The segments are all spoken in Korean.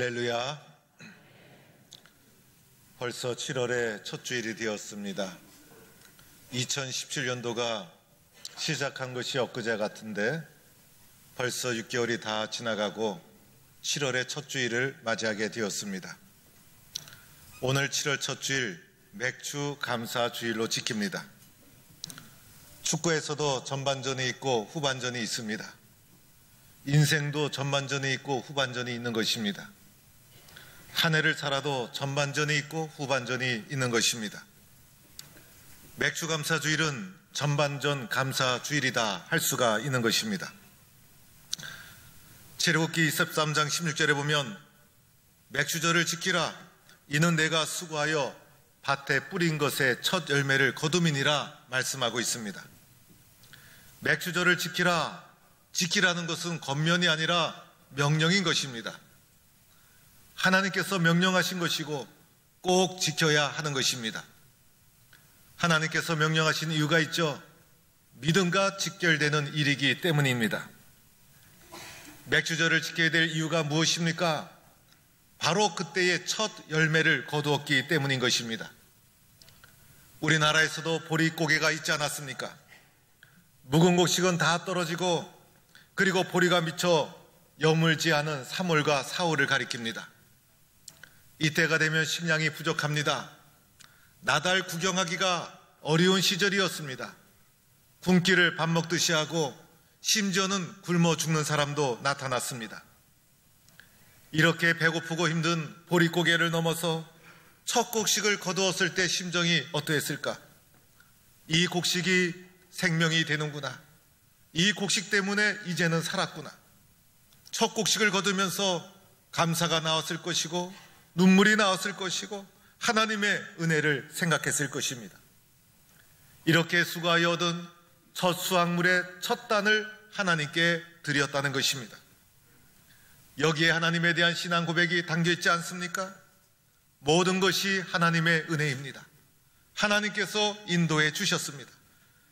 할렐루야. 벌써 7월의 첫 주일이 되었습니다. 2017년도가 시작한 것이 엊그제 같은데 벌써 6개월이 다 지나가고 7월의 첫 주일을 맞이하게 되었습니다. 오늘 7월 첫 주일 맥주 감사 주일로 지킵니다. 축구에서도 전반전이 있고 후반전이 있습니다. 인생도 전반전이 있고 후반전이 있는 것입니다. 한 해를 살아도 전반전이 있고 후반전이 있는 것입니다. 맥주 감사 주일은 전반전 감사 주일이다 할 수가 있는 것입니다. 출애굽기 23장 16절에 보면 맥주절을 지키라, 이는 내가 수고하여 밭에 뿌린 것의 첫 열매를 거둠이니라 말씀하고 있습니다. 맥주절을 지키라는 것은 권면이 아니라 명령인 것입니다. 하나님께서 명령하신 것이고 꼭 지켜야 하는 것입니다. 하나님께서 명령하신 이유가 있죠. 믿음과 직결되는 일이기 때문입니다. 맥주절을 지켜야 될 이유가 무엇입니까? 바로 그때의 첫 열매를 거두었기 때문인 것입니다. 우리나라에서도 보릿고개가 있지 않았습니까? 묵은 곡식은 다 떨어지고 그리고 보리가 미쳐 여물지 않은 3월과 4월을 가리킵니다. 이때가 되면 식량이 부족합니다. 나달 구경하기가 어려운 시절이었습니다. 굶기를 밥 먹듯이 하고 심지어는 굶어 죽는 사람도 나타났습니다. 이렇게 배고프고 힘든 보릿고개를 넘어서 첫 곡식을 거두었을 때 심정이 어떠했을까? 이 곡식이 생명이 되는구나. 이 곡식 때문에 이제는 살았구나. 첫 곡식을 거두면서 감사가 나왔을 것이고 눈물이 나왔을 것이고 하나님의 은혜를 생각했을 것입니다. 이렇게 수고하여 얻은 첫 수확물의 첫 단을 하나님께 드렸다는 것입니다. 여기에 하나님에 대한 신앙 고백이 담겨있지 않습니까? 모든 것이 하나님의 은혜입니다. 하나님께서 인도해 주셨습니다.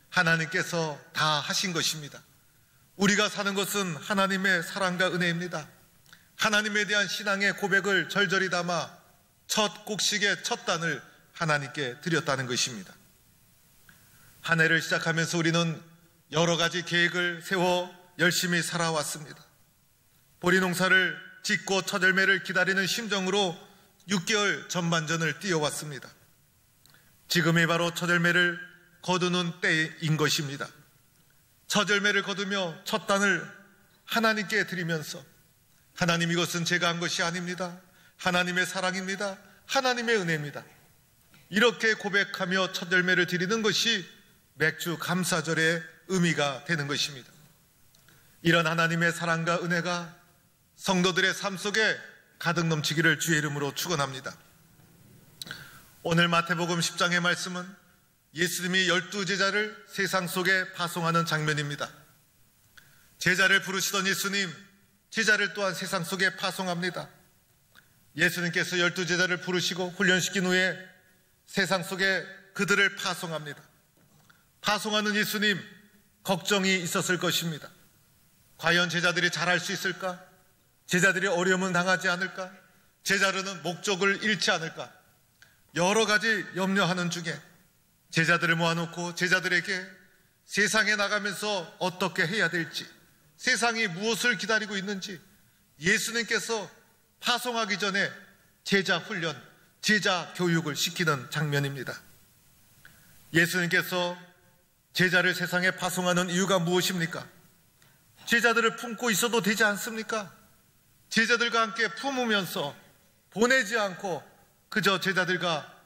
하나님께서 다 하신 것입니다. 우리가 사는 것은 하나님의 사랑과 은혜입니다. 하나님에 대한 신앙의 고백을 절절히 담아 첫 곡식의 첫 단을 하나님께 드렸다는 것입니다. 한 해를 시작하면서 우리는 여러 가지 계획을 세워 열심히 살아왔습니다. 보리 농사를 짓고 첫 열매를 기다리는 심정으로 6개월 전반전을 뛰어왔습니다. 지금이 바로 첫 열매를 거두는 때인 것입니다. 첫 열매를 거두며 첫 단을 하나님께 드리면서 하나님, 이것은 제가 한 것이 아닙니다. 하나님의 사랑입니다. 하나님의 은혜입니다. 이렇게 고백하며 첫 열매를 드리는 것이 맥주 감사절의 의미가 되는 것입니다. 이런 하나님의 사랑과 은혜가 성도들의 삶 속에 가득 넘치기를 주의 이름으로 축원합니다. 오늘 마태복음 10장의 말씀은 예수님이 12제자를 세상 속에 파송하는 장면입니다. 제자를 부르시던 예수님, 제자를 또한 세상 속에 파송합니다. 예수님께서 12제자를 부르시고 훈련시킨 후에 세상 속에 그들을 파송합니다. 파송하는 예수님, 걱정이 있었을 것입니다. 과연 제자들이 잘할 수 있을까? 제자들이 어려움을 당하지 않을까? 제자들은 목적을 잃지 않을까? 여러 가지 염려하는 중에 제자들을 모아놓고 제자들에게 세상에 나가면서 어떻게 해야 될지, 세상이 무엇을 기다리고 있는지 예수님께서 파송하기 전에 제자 훈련, 제자 교육을 시키는 장면입니다. 예수님께서 제자를 세상에 파송하는 이유가 무엇입니까? 제자들을 품고 있어도 되지 않습니까? 제자들과 함께 품으면서 보내지 않고 그저 제자들과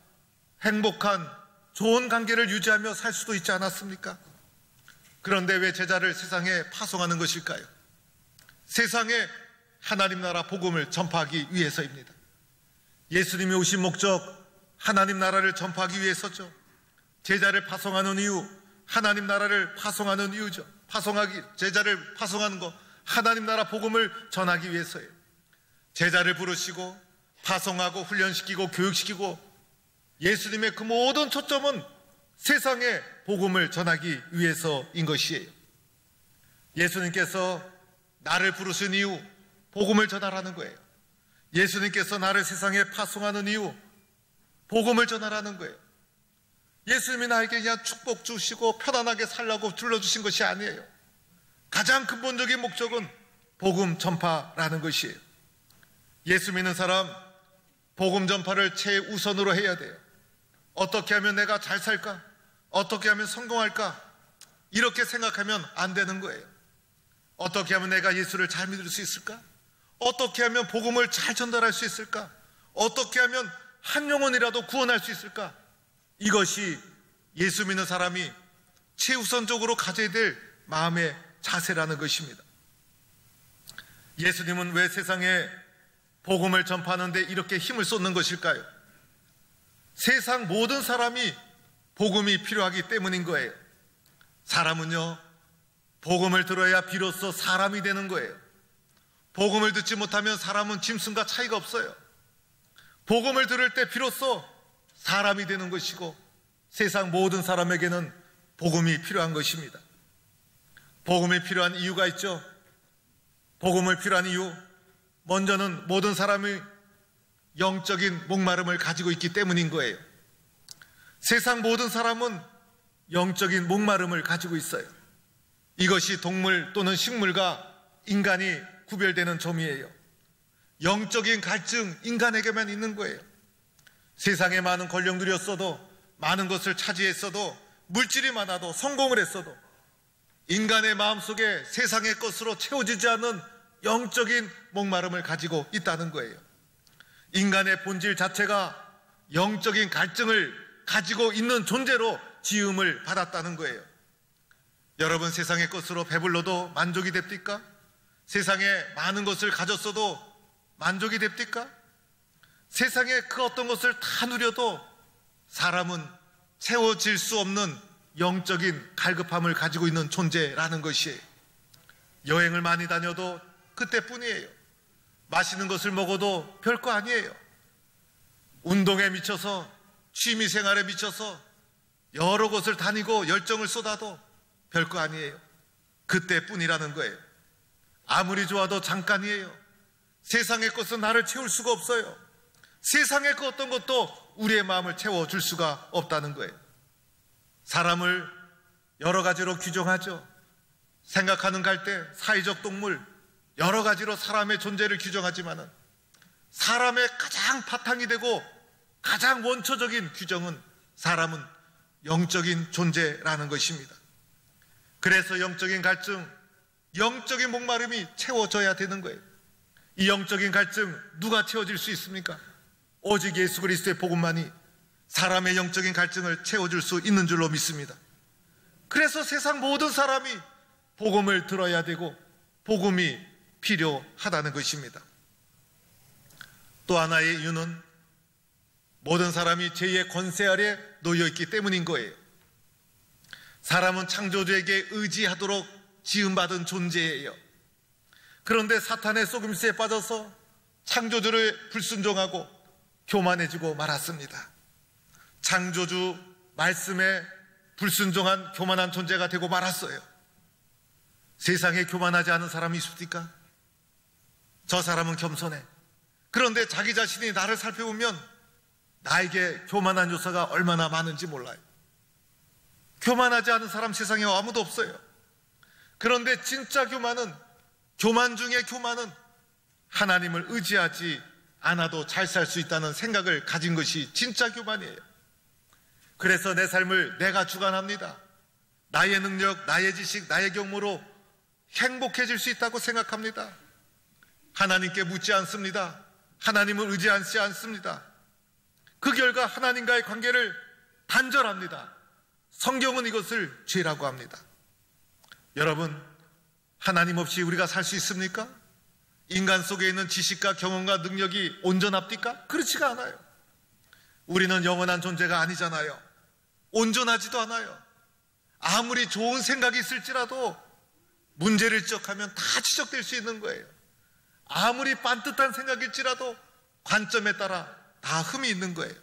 행복한 좋은 관계를 유지하며 살 수도 있지 않았습니까? 그런데 왜 제자를 세상에 파송하는 것일까요? 세상에 하나님 나라 복음을 전파하기 위해서입니다. 예수님이 오신 목적, 하나님 나라를 전파하기 위해서죠. 제자를 파송하는 이유, 하나님 나라를 파송하는 이유죠. 제자를 파송하는 것, 하나님 나라 복음을 전하기 위해서예요. 제자를 부르시고 파송하고 훈련시키고 교육시키고 예수님의 그 모든 초점은 세상에 복음을 전하기 위해서인 것이에요. 예수님께서 나를 부르신 이유, 복음을 전하라는 거예요. 예수님께서 나를 세상에 파송하는 이유, 복음을 전하라는 거예요. 예수님이 나에게 그냥 축복 주시고 편안하게 살라고 둘러주신 것이 아니에요. 가장 근본적인 목적은 복음 전파라는 것이에요. 예수 믿는 사람, 복음 전파를 최우선으로 해야 돼요. 어떻게 하면 내가 잘 살까? 어떻게 하면 성공할까? 이렇게 생각하면 안 되는 거예요. 어떻게 하면 내가 예수를 잘 믿을 수 있을까? 어떻게 하면 복음을 잘 전달할 수 있을까? 어떻게 하면 한 영혼이라도 구원할 수 있을까? 이것이 예수 믿는 사람이 최우선적으로 가져야 될 마음의 자세라는 것입니다. 예수님은 왜 세상에 복음을 전파하는데 이렇게 힘을 쏟는 것일까요? 세상 모든 사람이 복음이 필요하기 때문인 거예요. 사람은요, 복음을 들어야 비로소 사람이 되는 거예요. 복음을 듣지 못하면 사람은 짐승과 차이가 없어요. 복음을 들을 때 비로소 사람이 되는 것이고 세상 모든 사람에게는 복음이 필요한 것입니다. 복음이 필요한 이유가 있죠. 복음을 필요한 이유, 먼저는 모든 사람이 영적인 목마름을 가지고 있기 때문인 거예요. 세상 모든 사람은 영적인 목마름을 가지고 있어요. 이것이 동물 또는 식물과 인간이 구별되는 점이에요. 영적인 갈증, 인간에게만 있는 거예요. 세상에 많은 권력 누렸어도, 많은 것을 차지했어도, 물질이 많아도, 성공을 했어도 인간의 마음속에 세상의 것으로 채워지지 않는 영적인 목마름을 가지고 있다는 거예요. 인간의 본질 자체가 영적인 갈증을 가지고 있는 존재로 지음을 받았다는 거예요. 여러분, 세상의 것으로 배불러도 만족이 됩니까? 세상에 많은 것을 가졌어도 만족이 됩니까? 세상에 그 어떤 것을 다 누려도 사람은 채워질 수 없는 영적인 갈급함을 가지고 있는 존재라는 것이에요. 여행을 많이 다녀도 그때뿐이에요. 맛있는 것을 먹어도 별거 아니에요. 운동에 미쳐서, 취미생활에 미쳐서 여러 곳을 다니고 열정을 쏟아도 별거 아니에요. 그때뿐이라는 거예요. 아무리 좋아도 잠깐이에요. 세상의 것은 나를 채울 수가 없어요. 세상의 그 어떤 것도 우리의 마음을 채워줄 수가 없다는 거예요. 사람을 여러 가지로 규정하죠. 생각하는 갈대, 사회적 동물, 여러 가지로 사람의 존재를 규정하지만은 사람의 가장 바탕이 되고 가장 원초적인 규정은 사람은 영적인 존재라는 것입니다. 그래서 영적인 갈증, 영적인 목마름이 채워져야 되는 거예요. 이 영적인 갈증 누가 채워질 수 있습니까? 오직 예수 그리스도의 복음만이 사람의 영적인 갈증을 채워줄 수 있는 줄로 믿습니다. 그래서 세상 모든 사람이 복음을 들어야 되고 복음이 필요하다는 것입니다. 또 하나의 이유는 모든 사람이 죄의 권세 아래 놓여있기 때문인 거예요. 사람은 창조주에게 의지하도록 지음받은 존재예요. 그런데 사탄의 속임수에 빠져서 창조주를 불순종하고 교만해지고 말았습니다. 창조주 말씀에 불순종한 교만한 존재가 되고 말았어요. 세상에 교만하지 않은 사람이 있습니까? 저 사람은 겸손해. 그런데 자기 자신이 나를 살펴보면 나에게 교만한 요소가 얼마나 많은지 몰라요. 교만하지 않은 사람 세상에 아무도 없어요. 그런데 진짜 교만은, 교만 중에 교만은 하나님을 의지하지 않아도 잘 살 수 있다는 생각을 가진 것이 진짜 교만이에요. 그래서 내 삶을 내가 주관합니다. 나의 능력, 나의 지식, 나의 경모로 행복해질 수 있다고 생각합니다. 하나님께 묻지 않습니다. 하나님을 의지하지 않습니다. 그 결과 하나님과의 관계를 단절합니다. 성경은 이것을 죄라고 합니다. 여러분, 하나님 없이 우리가 살 수 있습니까? 인간 속에 있는 지식과 경험과 능력이 온전합니까? 그렇지가 않아요. 우리는 영원한 존재가 아니잖아요. 온전하지도 않아요. 아무리 좋은 생각이 있을지라도 문제를 지적하면 다 지적될 수 있는 거예요. 아무리 반듯한 생각일지라도 관점에 따라 다 흠이 있는 거예요.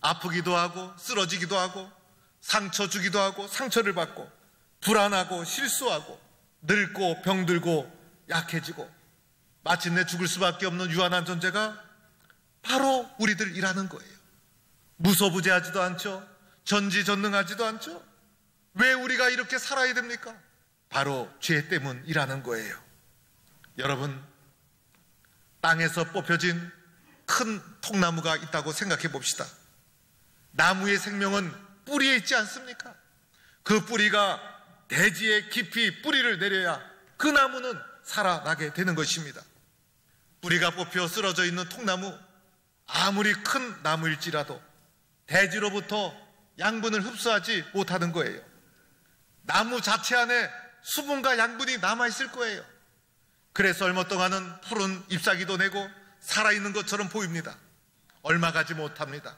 아프기도 하고 쓰러지기도 하고 상처 주기도 하고 상처를 받고 불안하고 실수하고 늙고 병들고 약해지고 마침내 죽을 수밖에 없는 유한한 존재가 바로 우리들이라는 거예요. 무소부재하지도 않죠. 전지전능하지도 않죠. 왜 우리가 이렇게 살아야 됩니까? 바로 죄 때문이라는 거예요. 여러분, 땅에서 뽑혀진 큰 통나무가 있다고 생각해 봅시다. 나무의 생명은 뿌리에 있지 않습니까? 그 뿌리가 대지에 깊이 뿌리를 내려야 그 나무는 살아나게 되는 것입니다. 뿌리가 뽑혀 쓰러져 있는 통나무, 아무리 큰 나무일지라도 대지로부터 양분을 흡수하지 못하는 거예요. 나무 자체 안에 수분과 양분이 남아있을 거예요. 그래서 얼마 동안은 푸른 잎사귀도 내고 살아있는 것처럼 보입니다. 얼마 가지 못합니다.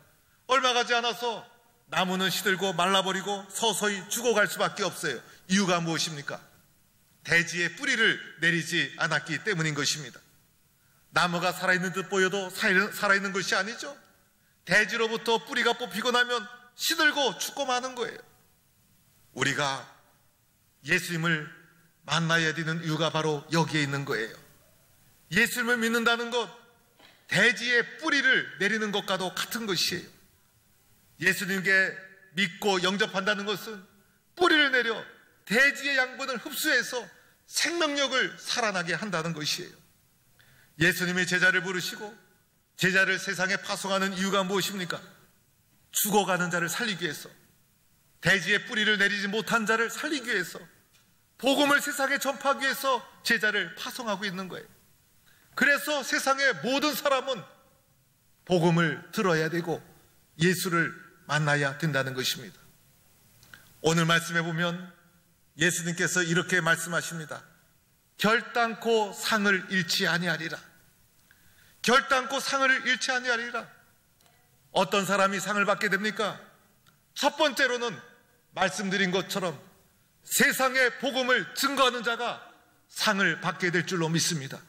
얼마 가지 않아서 나무는 시들고 말라버리고 서서히 죽어갈 수밖에 없어요. 이유가 무엇입니까? 대지에 뿌리를 내리지 않았기 때문인 것입니다. 나무가 살아있는 듯 보여도 살아있는 것이 아니죠. 대지로부터 뿌리가 뽑히고 나면 시들고 죽고 마는 거예요. 우리가 예수님을 만나야 되는 이유가 바로 여기에 있는 거예요. 예수님을 믿는다는 것, 대지에 뿌리를 내리는 것과도 같은 것이에요. 예수님께 믿고 영접한다는 것은 뿌리를 내려 대지의 양분을 흡수해서 생명력을 살아나게 한다는 것이에요. 예수님이 제자를 부르시고 제자를 세상에 파송하는 이유가 무엇입니까? 죽어가는 자를 살리기 위해서, 대지에 뿌리를 내리지 못한 자를 살리기 위해서, 복음을 세상에 전파하기 위해서 제자를 파송하고 있는 거예요. 그래서 세상의 모든 사람은 복음을 들어야 되고 예수를 만나야 된다는 것입니다. 오늘 말씀해 보면 예수님께서 이렇게 말씀하십니다. 결단코 상을 잃지 아니하리라. 결단코 상을 잃지 아니하리라. 어떤 사람이 상을 받게 됩니까? 첫 번째로는 말씀드린 것처럼 세상의 복음을 증거하는 자가 상을 받게 될 줄로 믿습니다.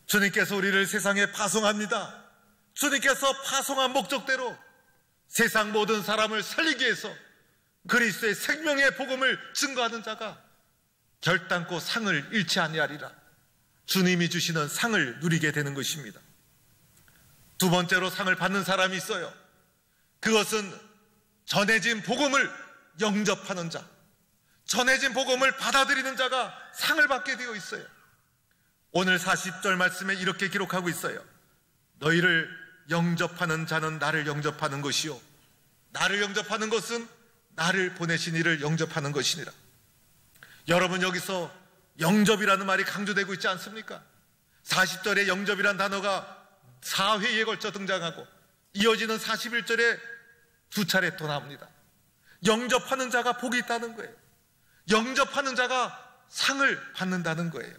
주님께서 우리를 세상에 파송합니다. 주님께서 파송한 목적대로 세상 모든 사람을 살리기 위해서 그리스도의 생명의 복음을 증거하는 자가 결단코 상을 잃지 아니하리라. 주님이 주시는 상을 누리게 되는 것입니다. 두 번째로 상을 받는 사람이 있어요. 그것은 전해진 복음을 영접하는 자, 전해진 복음을 받아들이는 자가 상을 받게 되어 있어요. 오늘 40절 말씀에 이렇게 기록하고 있어요. 너희를 영접하는 자는 나를 영접하는 것이요, 나를 영접하는 것은 나를 보내신 이를 영접하는 것이니라. 여러분, 여기서 영접이라는 말이 강조되고 있지 않습니까? 40절에 영접이라는 단어가 4회에 걸쳐 등장하고 이어지는 41절에 두 차례 또 나옵니다. 영접하는 자가 복이 있다는 거예요. 영접하는 자가 상을 받는다는 거예요.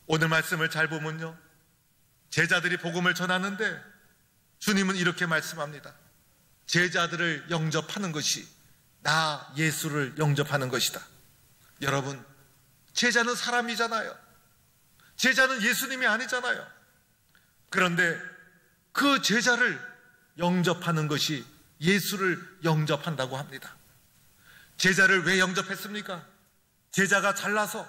오늘 말씀을 잘 보면요, 제자들이 복음을 전하는데 주님은 이렇게 말씀합니다. 제자들을 영접하는 것이 나 예수를 영접하는 것이다. 여러분, 제자는 사람이잖아요. 제자는 예수님이 아니잖아요. 그런데 그 제자를 영접하는 것이 예수를 영접한다고 합니다. 제자를 왜 영접했습니까? 제자가 잘나서,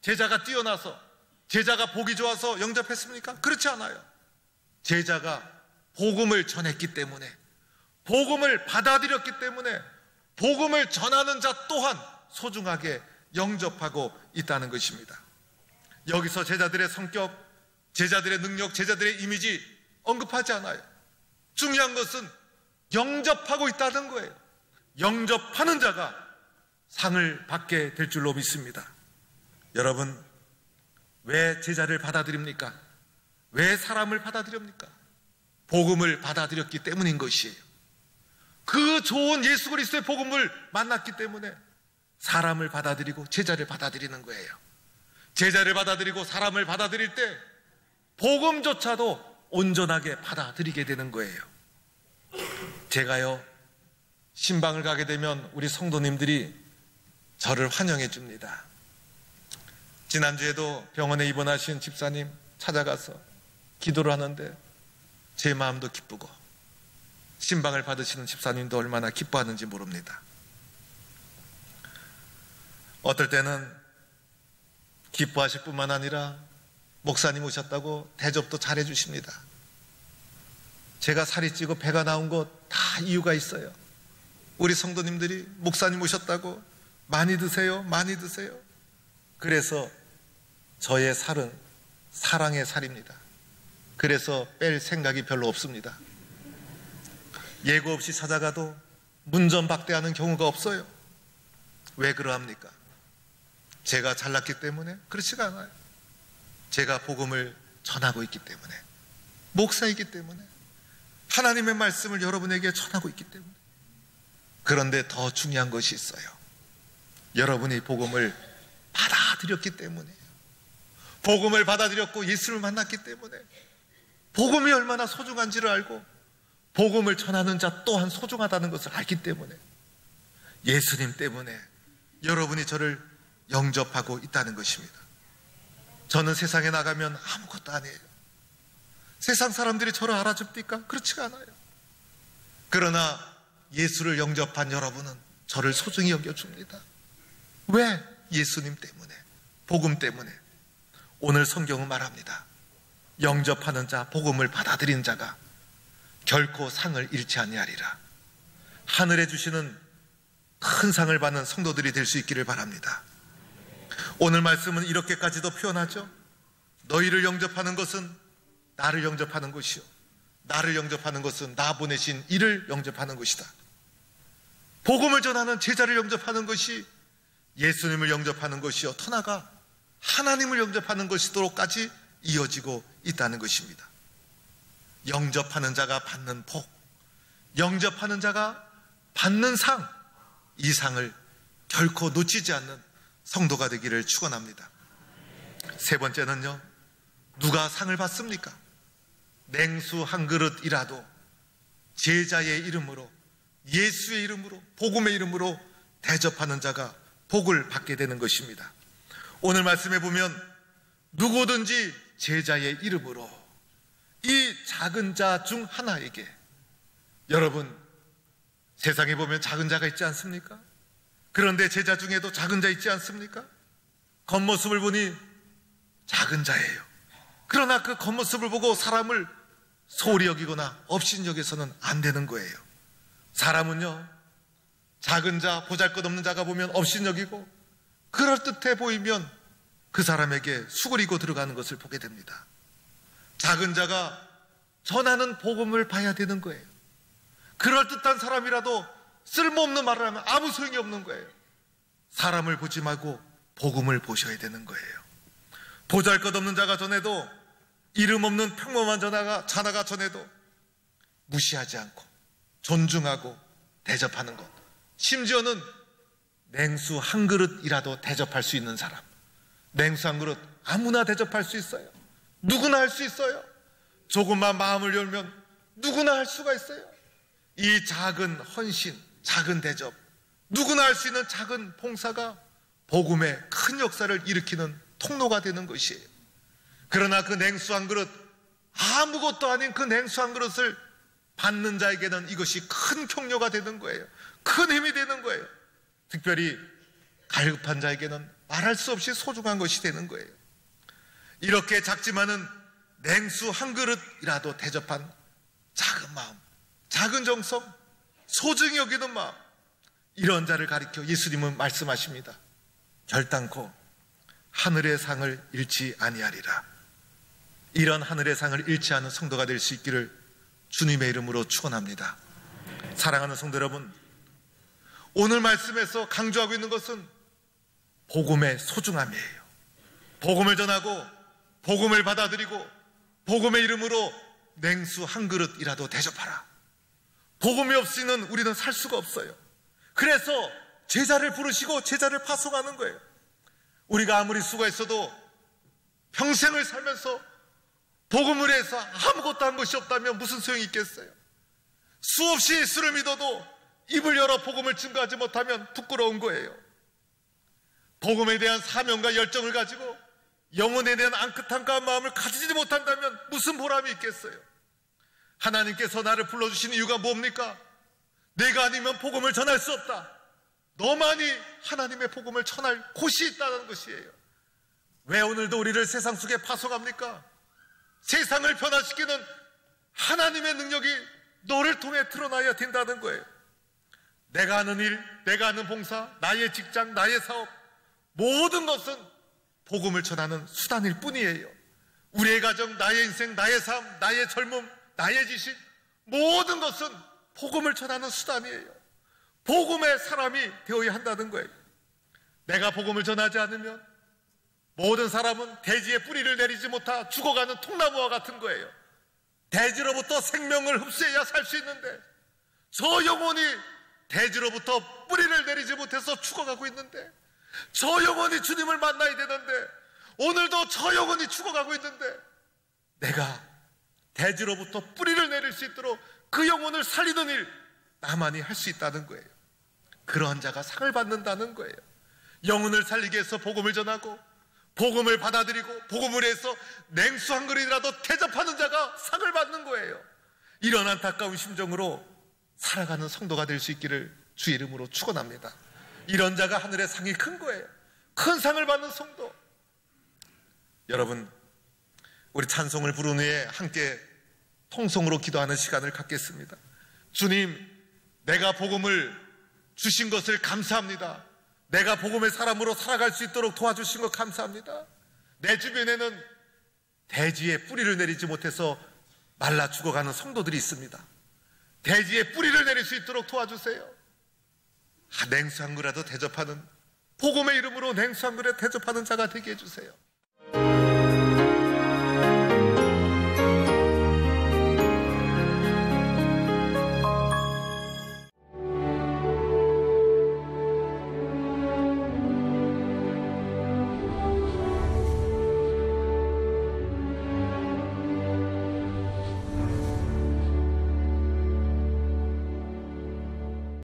제자가 뛰어나서, 제자가 복이 좋아서 영접했습니까? 그렇지 않아요. 제자가 복음을 전했기 때문에, 복음을 받아들였기 때문에 복음을 전하는 자 또한 소중하게 영접하고 있다는 것입니다. 여기서 제자들의 성격, 제자들의 능력, 제자들의 이미지 언급하지 않아요. 중요한 것은 영접하고 있다는 거예요. 영접하는 자가 상을 받게 될 줄로 믿습니다. 여러분, 왜 제자를 받아들입니까? 왜 사람을 받아들입니까? 복음을 받아들였기 때문인 것이에요. 그 좋은 예수 그리스도의 복음을 만났기 때문에 사람을 받아들이고 제자를 받아들이는 거예요. 제자를 받아들이고 사람을 받아들일 때 복음조차도 온전하게 받아들이게 되는 거예요. 제가요, 신방을 가게 되면 우리 성도님들이 저를 환영해 줍니다. 지난주에도 병원에 입원하신 집사님 찾아가서 기도를 하는데 제 마음도 기쁘고 신방을 받으시는 집사님도 얼마나 기뻐하는지 모릅니다. 어떨 때는 기뻐하실 뿐만 아니라 목사님 오셨다고 대접도 잘해 주십니다. 제가 살이 찌고 배가 나온 거 다 이유가 있어요. 우리 성도님들이 목사님 오셨다고 많이 드세요, 많이 드세요. 그래서 저의 살은 사랑의 살입니다. 그래서 뺄 생각이 별로 없습니다. 예고 없이 찾아가도 문전박대하는 경우가 없어요. 왜 그러합니까? 제가 잘났기 때문에? 그렇지가 않아요. 제가 복음을 전하고 있기 때문에, 목사이기 때문에, 하나님의 말씀을 여러분에게 전하고 있기 때문에. 그런데 더 중요한 것이 있어요. 여러분이 복음을 받아들였기 때문이에요. 복음을 받아들였고 예수를 만났기 때문에, 복음이 얼마나 소중한지를 알고 복음을 전하는 자 또한 소중하다는 것을 알기 때문에, 예수님 때문에 여러분이 저를 영접하고 있다는 것입니다. 저는 세상에 나가면 아무것도 아니에요. 세상 사람들이 저를 알아줍니까? 그렇지가 않아요. 그러나 예수를 영접한 여러분은 저를 소중히 여겨줍니다. 왜? 예수님 때문에, 복음 때문에. 오늘 성경은 말합니다. 영접하는 자, 복음을 받아들인 자가 결코 상을 잃지 아니하리라. 하늘에 주시는 큰 상을 받는 성도들이 될 수 있기를 바랍니다. 오늘 말씀은 이렇게까지도 표현하죠. 너희를 영접하는 것은 나를 영접하는 것이요, 나를 영접하는 것은 나 보내신 이를 영접하는 것이다. 복음을 전하는 제자를 영접하는 것이 예수님을 영접하는 것이요, 더 나아가 하나님을 영접하는 것이도록까지 이어지고 있다는 것입니다. 영접하는 자가 받는 복, 영접하는 자가 받는 상, 이 상을 결코 놓치지 않는 성도가 되기를 축원합니다. 세 번째는요, 누가 상을 받습니까? 냉수 한 그릇이라도 제자의 이름으로, 예수의 이름으로, 복음의 이름으로 대접하는 자가 복을 받게 되는 것입니다. 오늘 말씀에 보면 누구든지 제자의 이름으로, 이 작은 자 중 하나에게, 여러분 세상에 보면 작은 자가 있지 않습니까? 그런데 제자 중에도 작은 자 있지 않습니까? 겉모습을 보니 작은 자예요. 그러나 그 겉모습을 보고 사람을 소홀히 여기거나 업신 여겨서는 안 되는 거예요. 사람은요, 작은 자, 보잘것없는 자가 보면 업신 여기고, 그럴듯해 보이면 그 사람에게 수그리고 들어가는 것을 보게 됩니다. 작은 자가 전하는 복음을 봐야 되는 거예요. 그럴듯한 사람이라도 쓸모없는 말을 하면 아무 소용이 없는 거예요. 사람을 보지 말고 복음을 보셔야 되는 거예요. 보잘것없는 자가 전해도, 이름 없는 평범한 자나가 전해도 무시하지 않고 존중하고 대접하는 것, 심지어는 냉수 한 그릇이라도 대접할 수 있는 사람, 냉수 한 그릇 아무나 대접할 수 있어요. 누구나 할 수 있어요. 조금만 마음을 열면 누구나 할 수가 있어요. 이 작은 헌신, 작은 대접, 누구나 할 수 있는 작은 봉사가 복음의 큰 역사를 일으키는 통로가 되는 것이에요. 그러나 그 냉수 한 그릇, 아무것도 아닌 그 냉수 한 그릇을 받는 자에게는 이것이 큰 격려가 되는 거예요. 큰 힘이 되는 거예요. 특별히 갈급한 자에게는 말할 수 없이 소중한 것이 되는 거예요. 이렇게 작지만은 냉수 한 그릇이라도 대접한 작은 마음, 작은 정성, 소중히 여기는 마음, 이런 자를 가리켜 예수님은 말씀하십니다. 결단코 하늘의 상을 잃지 아니하리라. 이런 하늘의 상을 잃지 않은 성도가 될 수 있기를 주님의 이름으로 축원합니다. 사랑하는 성도 여러분, 오늘 말씀에서 강조하고 있는 것은 복음의 소중함이에요. 복음을 전하고 복음을 받아들이고 복음의 이름으로 냉수 한 그릇이라도 대접하라. 복음이 없이는 우리는 살 수가 없어요. 그래서 제자를 부르시고 제자를 파송하는 거예요. 우리가 아무리 수고했어도 평생을 살면서 복음을 해서 아무것도 한 것이 없다면 무슨 소용이 있겠어요? 수없이 예수를 믿어도 입을 열어 복음을 증거하지 못하면 부끄러운 거예요. 복음에 대한 사명과 열정을 가지고 영혼에 대한 안긋함과 마음을 가지지 못한다면 무슨 보람이 있겠어요? 하나님께서 나를 불러주신 이유가 뭡니까? 내가 아니면 복음을 전할 수 없다. 너만이 하나님의 복음을 전할 곳이 있다는 것이에요. 왜 오늘도 우리를 세상 속에 파송합니까? 세상을 변화시키는 하나님의 능력이 너를 통해 드러나야 된다는 거예요. 내가 하는 일, 내가 하는 봉사, 나의 직장, 나의 사업, 모든 것은 복음을 전하는 수단일 뿐이에요. 우리의 가정, 나의 인생, 나의 삶, 나의 젊음, 나의 지식, 모든 것은 복음을 전하는 수단이에요. 복음의 사람이 되어야 한다는 거예요. 내가 복음을 전하지 않으면 모든 사람은 대지에 뿌리를 내리지 못하 죽어가는 통나무와 같은 거예요. 대지로부터 생명을 흡수해야 살 수 있는데 저 영혼이 대지로부터 뿌리를 내리지 못해서 죽어가고 있는데, 저 영혼이 주님을 만나야 되는데 오늘도 저 영혼이 죽어가고 있는데, 내가 대지로부터 뿌리를 내릴 수 있도록 그 영혼을 살리는 일 나만이 할 수 있다는 거예요. 그러한 자가 상을 받는다는 거예요. 영혼을 살리기 위해서 복음을 전하고 복음을 받아들이고 복음을 해서 냉수 한 그릇이라도 대접하는 자가 상을 받는 거예요. 이런 안타까운 심정으로 살아가는 성도가 될 수 있기를 주의 이름으로 축원합니다. 이런 자가 하늘의 상이 큰 거예요. 큰 상을 받는 성도. 여러분, 우리 찬송을 부른 후에 함께 통성으로 기도하는 시간을 갖겠습니다. 주님, 내가 복음을 주신 것을 감사합니다. 내가 복음의 사람으로 살아갈 수 있도록 도와주신 것 감사합니다. 내 주변에는 대지에 뿌리를 내리지 못해서 말라 죽어가는 성도들이 있습니다. 대지에 뿌리를 내릴 수 있도록 도와주세요. 냉수 한 그릇이라도 대접하는, 복음의 이름으로 냉수 한 그릇 대접하는 자가 되게 해주세요.